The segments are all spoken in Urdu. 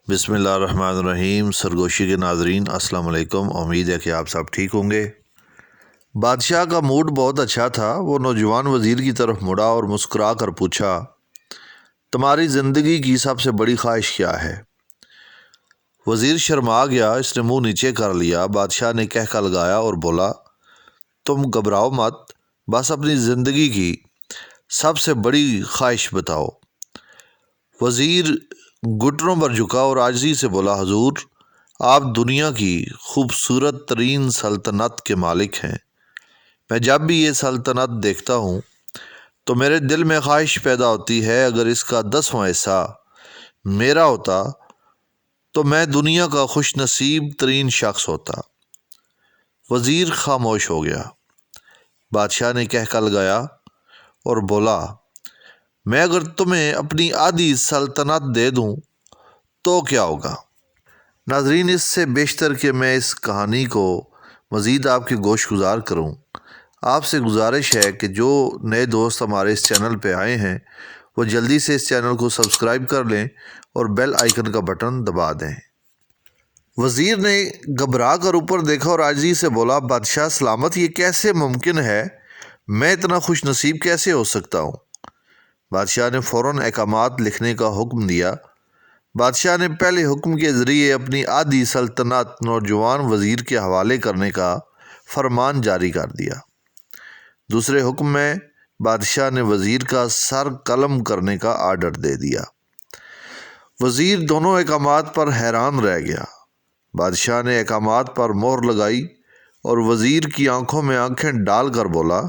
بسم اللہ الرحمن الرحیم۔ سرگوشی کے ناظرین السلام علیکم۔ امید ہے کہ آپ سب ٹھیک ہوں گے۔ بادشاہ کا موڈ بہت اچھا تھا۔ وہ نوجوان وزیر کی طرف مڑا اور مسکرا کر پوچھا، تمہاری زندگی کی سب سے بڑی خواہش کیا ہے؟ وزیر شرما گیا، اس نے منہ نیچے کر لیا۔ بادشاہ نے کہہ لگایا اور بولا، تم گھبراؤ مت، بس اپنی زندگی کی سب سے بڑی خواہش بتاؤ۔ وزیر گھٹنوں پر جھکا اور عاجزی سے بولا، حضور آپ دنیا کی خوبصورت ترین سلطنت کے مالک ہیں۔ میں جب بھی یہ سلطنت دیکھتا ہوں تو میرے دل میں خواہش پیدا ہوتی ہے، اگر اس کا 10واں حصہ میرا ہوتا تو میں دنیا کا خوش نصیب ترین شخص ہوتا۔ وزیر خاموش ہو گیا۔ بادشاہ نے کہہ لگایا اور بولا، میں اگر تمہیں اپنی آدھی سلطنت دے دوں تو کیا ہوگا؟ ناظرین، اس سے بیشتر کہ میں اس کہانی کو مزید آپ کے گوش گزار کروں، آپ سے گزارش ہے کہ جو نئے دوست ہمارے اس چینل پہ آئے ہیں وہ جلدی سے اس چینل کو سبسکرائب کر لیں اور بیل آئیکن کا بٹن دبا دیں۔ وزیر نے گھبرا کر اوپر دیکھا اور عاجزی سے بولا، بادشاہ سلامت، یہ کیسے ممکن ہے؟ میں اتنا خوش نصیب کیسے ہو سکتا ہوں؟ بادشاہ نے فوراً احکامات لکھنے کا حکم دیا۔ بادشاہ نے پہلے حکم کے ذریعے اپنی آدھی سلطنت نوجوان وزیر کے حوالے کرنے کا فرمان جاری کر دیا۔ دوسرے حکم میں بادشاہ نے وزیر کا سر قلم کرنے کا آرڈر دے دیا۔ وزیر دونوں احکامات پر حیران رہ گیا۔ بادشاہ نے احکامات پر مہر لگائی اور وزیر کی آنکھوں میں آنکھیں ڈال کر بولا،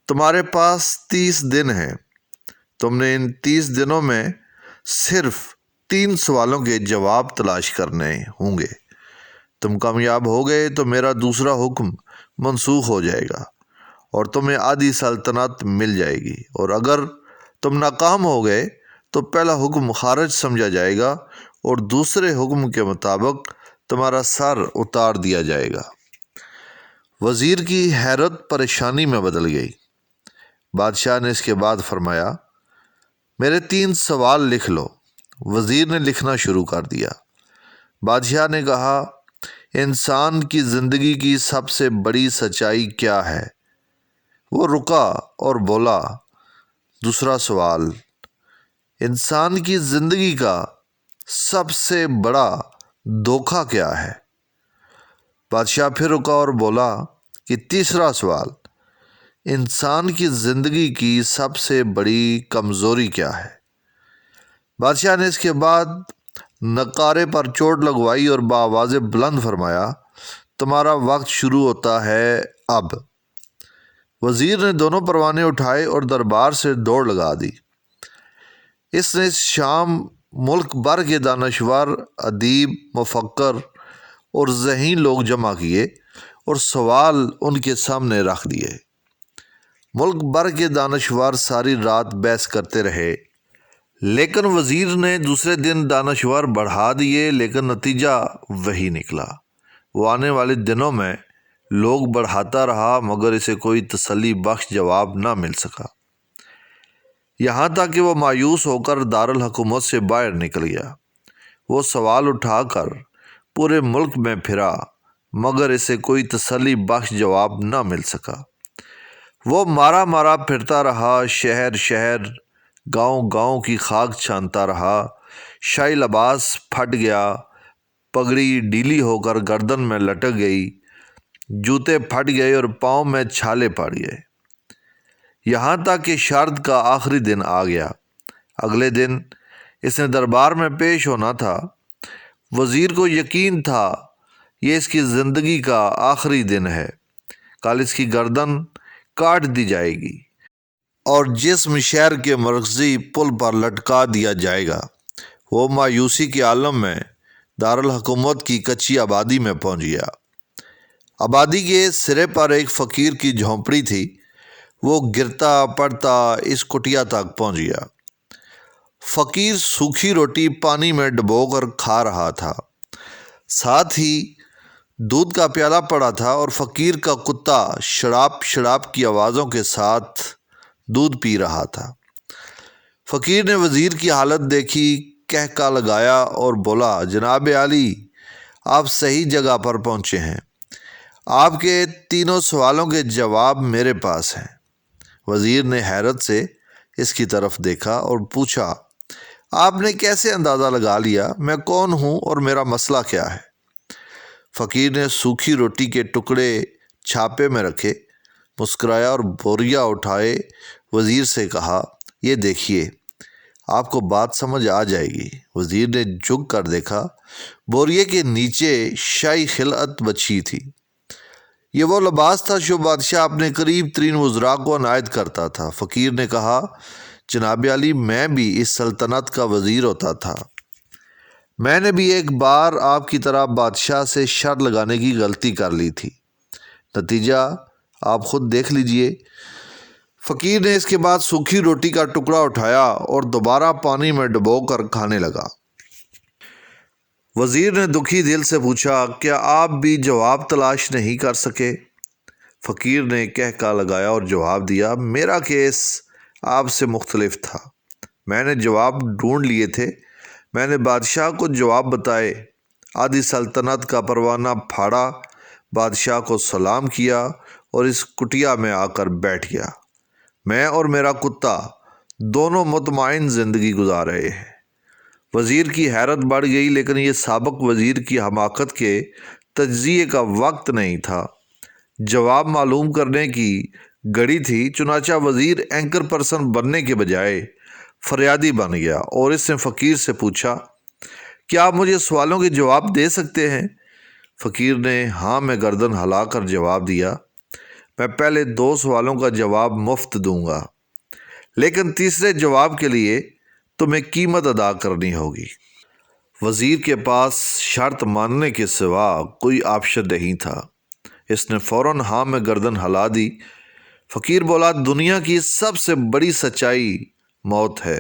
تمہارے پاس 30 دن ہیں۔ تم نے ان 30 دنوں میں صرف 3 سوالوں کے جواب تلاش کرنے ہوں گے۔ تم کامیاب ہو گئے تو میرا دوسرا حکم منسوخ ہو جائے گا اور تمہیں آدھی سلطنت مل جائے گی، اور اگر تم ناکام ہو گئے تو پہلا حکم خارج سمجھا جائے گا اور دوسرے حکم کے مطابق تمہارا سر اتار دیا جائے گا۔ وزیر کی حیرت پریشانی میں بدل گئی۔ بادشاہ نے اس کے بعد فرمایا، میرے 3 سوال لکھ لو۔ وزیر نے لکھنا شروع کر دیا۔ بادشاہ نے کہا، انسان کی زندگی کی سب سے بڑی سچائی کیا ہے؟ وہ رکا اور بولا، دوسرا سوال، انسان کی زندگی کا سب سے بڑا دھوکہ کیا ہے؟ بادشاہ پھر رکا اور بولا کہ تیسرا سوال، انسان کی زندگی کی سب سے بڑی کمزوری کیا ہے؟ بادشاہ نے اس کے بعد نقارے پر چوٹ لگوائی اور بآواز بلند فرمایا، تمہارا وقت شروع ہوتا ہے اب۔ وزیر نے دونوں پروانے اٹھائے اور دربار سے دوڑ لگا دی۔ اس نے اس شام ملک بھر کے دانشور، ادیب، مفکر اور ذہین لوگ جمع کیے اور سوال ان کے سامنے رکھ دیے۔ ملک بھر کے دانشور ساری رات بحث کرتے رہے، لیکن وزیر نے دوسرے دن دانشور بڑھا دیے، لیکن نتیجہ وہی نکلا۔ وہ آنے والے دنوں میں لوگ بڑھاتا رہا مگر اسے کوئی تسلی بخش جواب نہ مل سکا، یہاں تک کہ وہ مایوس ہو کر دارالحکومت سے باہر نکل گیا۔ وہ سوال اٹھا کر پورے ملک میں پھرا مگر اسے کوئی تسلی بخش جواب نہ مل سکا۔ وہ مارا مارا پھرتا رہا، شہر شہر، گاؤں گاؤں کی خاک چھانتا رہا۔ شاہی لباس پھٹ گیا، پگڑی ڈھیلی ہو کر گردن میں لٹک گئی، جوتے پھٹ گئے اور پاؤں میں چھالے پڑ گئے، یہاں تک کہ شرد کا آخری دن آ گیا۔ اگلے دن اس نے دربار میں پیش ہونا تھا۔ وزیر کو یقین تھا یہ اس کی زندگی کا آخری دن ہے، کل اس کی گردن کاٹ دی جائے گی اور جسم شہر کے مرکزی پل پر لٹکا دیا جائے گا۔ وہ مایوسی کے عالم میں دارالحکومت کی کچی آبادی میں پہنچ گیا۔ آبادی کے سرے پر ایک فقیر کی جھونپڑی تھی۔ وہ گرتا پڑتا اس کٹیا تک پہنچ گیا۔ فقیر سوکھی روٹی پانی میں ڈبو کر کھا رہا تھا، ساتھ ہی دودھ کا پیالہ پڑا تھا اور فقیر کا کتا شڑاپ شڑاپ کی آوازوں کے ساتھ دودھ پی رہا تھا۔ فقیر نے وزیر کی حالت دیکھی، کہکا لگایا اور بولا، جناب عالی، آپ صحیح جگہ پر پہنچے ہیں۔ آپ کے تینوں سوالوں کے جواب میرے پاس ہیں۔ وزیر نے حیرت سے اس کی طرف دیکھا اور پوچھا، آپ نے کیسے اندازہ لگا لیا میں کون ہوں اور میرا مسئلہ کیا ہے؟ فقیر نے سوکھی روٹی کے ٹکڑے چھاپے میں رکھے، مسکرایا اور بوریا اٹھائے وزیر سے کہا، یہ دیکھیے، آپ کو بات سمجھ آ جائے گی۔ وزیر نے جھک کر دیکھا، بوریے کے نیچے شاہی خلعت بچھی تھی۔ یہ وہ لباس تھا جو بادشاہ اپنے قریب ترین وزراء کو عنایت کرتا تھا۔ فقیر نے کہا، جناب عالی، میں بھی اس سلطنت کا وزیر ہوتا تھا۔ میں نے بھی ایک بار آپ کی طرح بادشاہ سے شر لگانے کی غلطی کر لی تھی، نتیجہ آپ خود دیکھ لیجئے۔ فقیر نے اس کے بعد سوکھی روٹی کا ٹکڑا اٹھایا اور دوبارہ پانی میں ڈبو کر کھانے لگا۔ وزیر نے دکھی دل سے پوچھا، کیا آپ بھی جواب تلاش نہیں کر سکے؟ فقیر نے کہکا لگایا اور جواب دیا، میرا کیس آپ سے مختلف تھا۔ میں نے جواب ڈھونڈ لیے تھے، میں نے بادشاہ کو جواب بتائے، آدھی سلطنت کا پروانہ پھاڑا، بادشاہ کو سلام کیا اور اس کٹیا میں آ کر بیٹھ گیا۔ میں اور میرا کتا دونوں مطمئن زندگی گزار رہے ہیں۔ وزیر کی حیرت بڑھ گئی، لیکن یہ سابق وزیر کی حماقت کے تجزیے کا وقت نہیں تھا، جواب معلوم کرنے کی گھڑی تھی۔ چنانچہ وزیر اینکر پرسن بننے کے بجائے فریادی بن گیا اور اس نے فقیر سے پوچھا، کیا آپ مجھے سوالوں کے جواب دے سکتے ہیں؟ فقیر نے ہاں میں گردن ہلا کر جواب دیا، میں پہلے 2 سوالوں کا جواب مفت دوں گا، لیکن تیسرے جواب کے لیے تمہیں قیمت ادا کرنی ہوگی۔ وزیر کے پاس شرط ماننے کے سوا کوئی آپشن نہیں تھا۔ اس نے فوراً ہاں میں گردن ہلا دی۔ فقیر بولا، دنیا کی سب سے بڑی سچائی موت ہے۔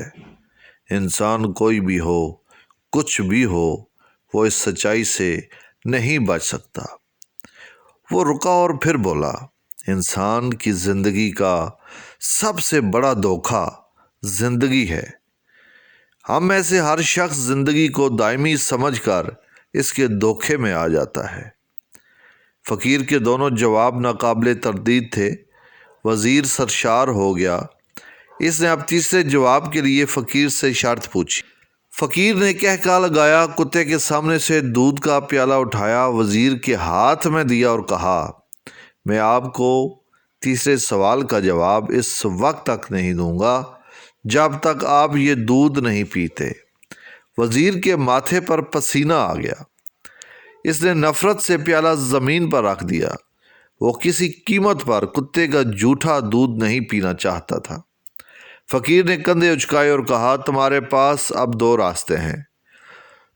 انسان کوئی بھی ہو، کچھ بھی ہو، وہ اس سچائی سے نہیں بچ سکتا۔ وہ رکا اور پھر بولا، انسان کی زندگی کا سب سے بڑا دھوکہ زندگی ہے۔ ہم میں سے ہر شخص زندگی کو دائمی سمجھ کر اس کے دھوکے میں آ جاتا ہے۔ فقیر کے دونوں جواب ناقابل تردید تھے۔ وزیر سرشار ہو گیا۔ اس نے اب تیسرے جواب کے لیے فقیر سے شرط پوچھی۔ فقیر نے کہکا لگایا، کتے کے سامنے سے دودھ کا پیالہ اٹھایا، وزیر کے ہاتھ میں دیا اور کہا، میں آپ کو تیسرے سوال کا جواب اس وقت تک نہیں دوں گا جب تک آپ یہ دودھ نہیں پیتے۔ وزیر کے ماتھے پر پسینہ آ گیا۔ اس نے نفرت سے پیالہ زمین پر رکھ دیا۔ وہ کسی قیمت پر کتے کا جھوٹا دودھ نہیں پینا چاہتا تھا۔ فقیر نے کندھے اچکائے اور کہا، تمہارے پاس اب 2 راستے ہیں،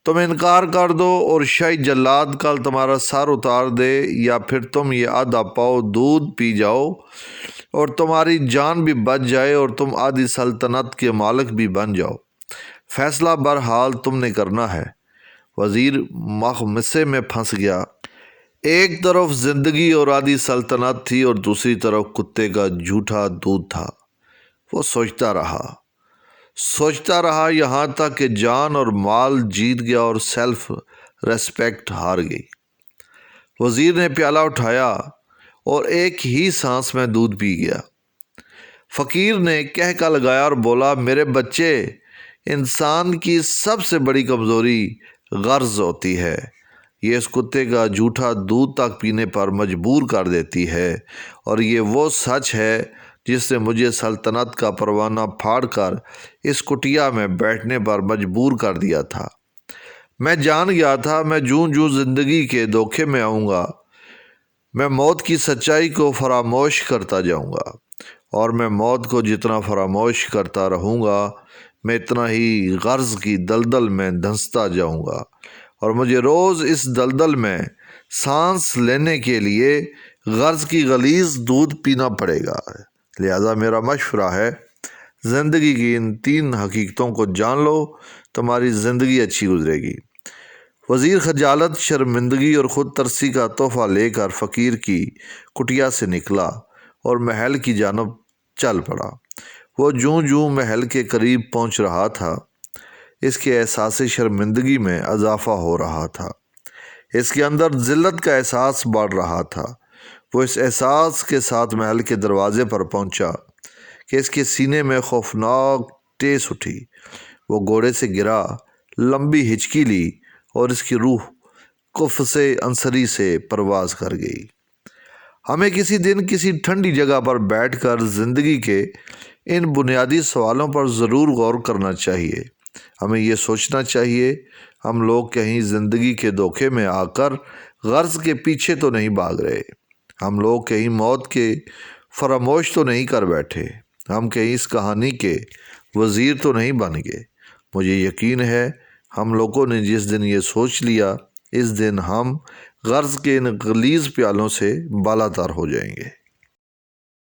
تم انکار کر دو اور شاہی جلاد کل تمہارا سر اتار دے، یا پھر تم یہ آدھا پاؤ دودھ پی جاؤ اور تمہاری جان بھی بچ جائے اور تم آدھی سلطنت کے مالک بھی بن جاؤ۔ فیصلہ بہرحال تم نے کرنا ہے۔ وزیر مغمسے میں پھنس گیا۔ ایک طرف زندگی اور آدھی سلطنت تھی اور دوسری طرف کتے کا جھوٹا دودھ تھا۔ وہ سوچتا رہا یہاں تک کہ جان اور مال جیت گیا اور سیلف ریسپیکٹ ہار گئی۔ وزیر نے پیالہ اٹھایا اور ایک ہی سانس میں دودھ پی گیا۔ فقیر نے کہکا لگایا اور بولا، میرے بچے، انسان کی سب سے بڑی کمزوری غرض ہوتی ہے۔ یہ اس کتے کا جھوٹا دودھ تک پینے پر مجبور کر دیتی ہے، اور یہ وہ سچ ہے جس نے مجھے سلطنت کا پروانہ پھاڑ کر اس کٹیا میں بیٹھنے پر مجبور کر دیا تھا۔ میں جان گیا تھا میں جوں زندگی کے دھوکے میں آؤں گا، میں موت کی سچائی کو فراموش کرتا جاؤں گا، اور میں موت کو جتنا فراموش کرتا رہوں گا، میں اتنا ہی غرض کی دلدل میں دھنستا جاؤں گا، اور مجھے روز اس دلدل میں سانس لینے کے لیے غرض کی غلیظ دودھ پینا پڑے گا۔ لہذا میرا مشورہ ہے، زندگی کی ان 3 حقیقتوں کو جان لو، تمہاری زندگی اچھی گزرے گی۔ وزیر خجالت، شرمندگی اور خود ترسی کا تحفہ لے کر فقیر کی کٹیا سے نکلا اور محل کی جانب چل پڑا۔ وہ جوں محل کے قریب پہنچ رہا تھا، اس کے احساس شرمندگی میں اضافہ ہو رہا تھا۔ اس کے اندر ذلت کا احساس بڑھ رہا تھا۔ وہ اس احساس کے ساتھ محل کے دروازے پر پہنچا کہ اس کے سینے میں خوفناک ٹیس اٹھی۔ وہ گھوڑے سے گرا، لمبی ہچکی لی اور اس کی روح قفس عنصری سے پرواز کر گئی۔ ہمیں کسی دن کسی ٹھنڈی جگہ پر بیٹھ کر زندگی کے ان بنیادی سوالوں پر ضرور غور کرنا چاہیے۔ ہمیں یہ سوچنا چاہیے ہم لوگ کہیں زندگی کے دھوکے میں آ کر غرض کے پیچھے تو نہیں بھاگ رہے۔ ہم لوگ کہیں موت کے فراموش تو نہیں کر بیٹھے۔ ہم کہیں اس کہانی کے وزیر تو نہیں بن گئے۔ مجھے یقین ہے ہم لوگوں نے جس دن یہ سوچ لیا، اس دن ہم غرض کے ان غلیظ پیالوں سے بالاتر ہو جائیں گے۔